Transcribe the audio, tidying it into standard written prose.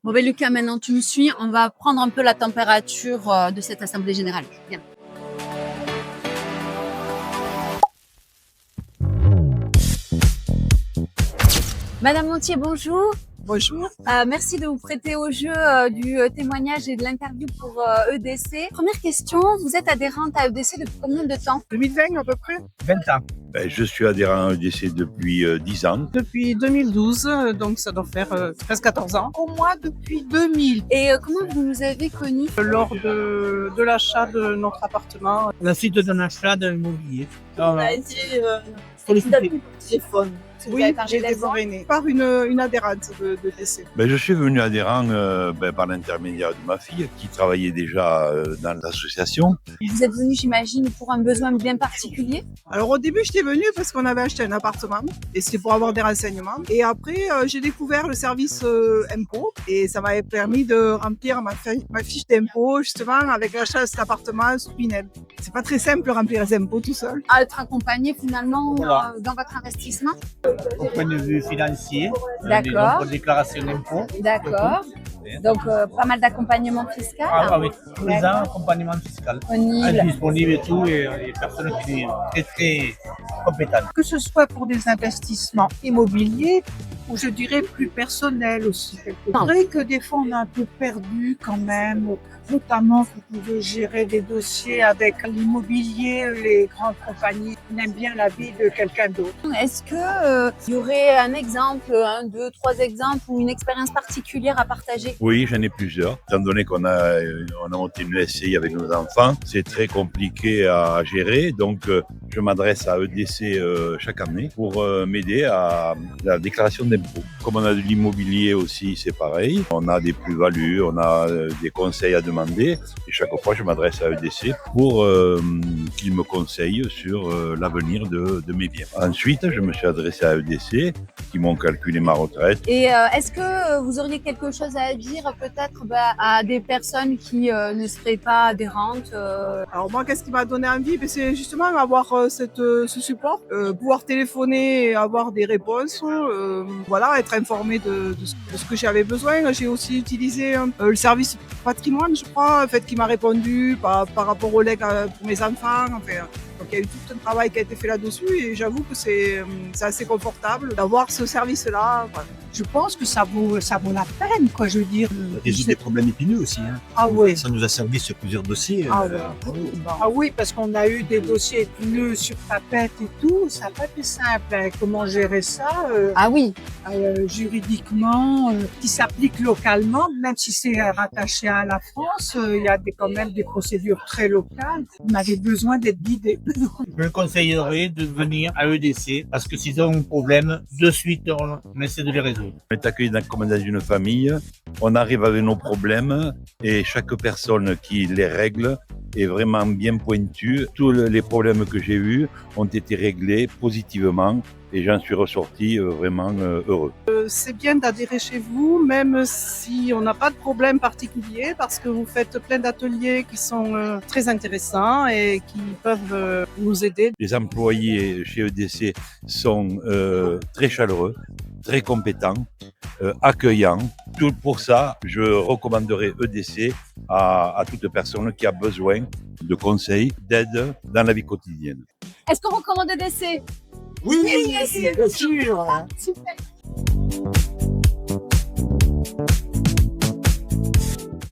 Bon ben Lucas, maintenant tu me suis, on va prendre un peu la température de cette assemblée générale. Viens. Madame Montier, bonjour. Bonjour. Merci de vous prêter au jeu du témoignage et de l'interview pour EDC. Première question, vous êtes adhérente à EDC depuis combien de temps? 2020 à peu près. 20 ans. Je suis adhérent à EDC depuis 10 ans. Depuis 2012, donc ça doit faire presque 14 ans. Au moins depuis 2000, Et comment vous nous avez connus? lors de l'achat de notre appartement. La suite d'un achat d'un immobilier. On a été Sollicité. téléphone. Oui, j'ai été parrainée par une adhérente de DC. Je suis devenu adhérent par l'intermédiaire de ma fille qui travaillait déjà dans l'association. Vous êtes venu, j'imagine, pour un besoin bien particulier? Alors au début, j'étais venue parce qu'on avait acheté un appartement et c'était pour avoir des renseignements. Et après, j'ai découvert le service impôt et ça m'avait permis de remplir ma fiche d'impôt justement avec l'achat de cet appartement sous Pinel. C'est pas très simple de remplir les impôts tout seul. À être accompagné finalement Voilà. dans votre investissement? Au point de vue financier, D'accord. donc déclaration d'impôt. D'accord. Donc pas mal d'accompagnement fiscal. Ah oui, tous les ans, accompagnement fiscal. Disponible. Disponible et tout, et les personnes qui sont très très compétentes. Que ce soit pour des investissements immobiliers ou je dirais plus personnels aussi. C'est vrai que des fois on est un peu perdu quand même, notamment quand on veut gérer des dossiers avec l'immobilier, les grandes compagnies. On aime bien la vie de quelqu'un d'autre. Est-ce que il y aurait un exemple, un, deux, trois exemples ou une expérience particulière à partager? Oui, j'en ai plusieurs. Étant donné qu'on a monté une SCI avec nos enfants, c'est très compliqué à gérer. Donc, je m'adresse à EDC chaque année pour m'aider à la déclaration d'impôt. Comme on a de l'immobilier aussi, c'est pareil. On a des plus-values, on a des conseils à demander. Et chaque fois, je m'adresse à EDC pour qu'ils me conseillent sur l'avenir de mes biens. Ensuite, je me suis adressé à EDC qui m'ont calculé ma retraite. Et est-ce que vous auriez quelque chose à dire peut-être à des personnes qui ne seraient pas adhérentes? Alors moi, qu'est-ce qui m'a donné envie? C'est justement avoir ce support, pouvoir téléphoner et avoir des réponses, voilà, être informé de ce que j'avais besoin. J'ai aussi utilisé le service patrimoine, je crois, en fait, qui m'a répondu par rapport aux legs pour mes enfants. Enfin, donc il y a eu tout un travail qui a été fait là-dessus et j'avoue que c'est assez confortable d'avoir ce service-là. Voilà. Je pense que ça vaut la peine, quoi, je veux dire. Résout des problèmes épineux aussi. Hein. Ah oui. Ça nous a servi sur plusieurs dossiers. Ah, ah oui, parce qu'on a eu des dossiers épineux sur tapette et tout, ça n'a pas été simple. Hein. Comment gérer ça Ah oui. juridiquement, qui s'applique localement, même si c'est rattaché à la France, il y a quand même des procédures très locales. On avait besoin d'être guidé. Je conseillerais de venir à EDC parce que s'ils ont un problème, de suite, on essaie de les résoudre. On est accueilli comme dans une famille, on arrive avec nos problèmes et chaque personne qui les règle est vraiment bien pointue. Tous les problèmes que j'ai eus ont été réglés positivement et j'en suis ressorti vraiment heureux. C'est bien d'adhérer chez vous, même si on n'a pas de problème particulier, parce que vous faites plein d'ateliers qui sont très intéressants et qui peuvent nous aider. Les employés chez EDC sont très chaleureux, très compétents, accueillants. Tout pour ça, je recommanderais EDC à toute personne qui a besoin de conseils, d'aide dans la vie quotidienne. Est-ce qu'on recommande EDC? Oui, bien sûr. Super.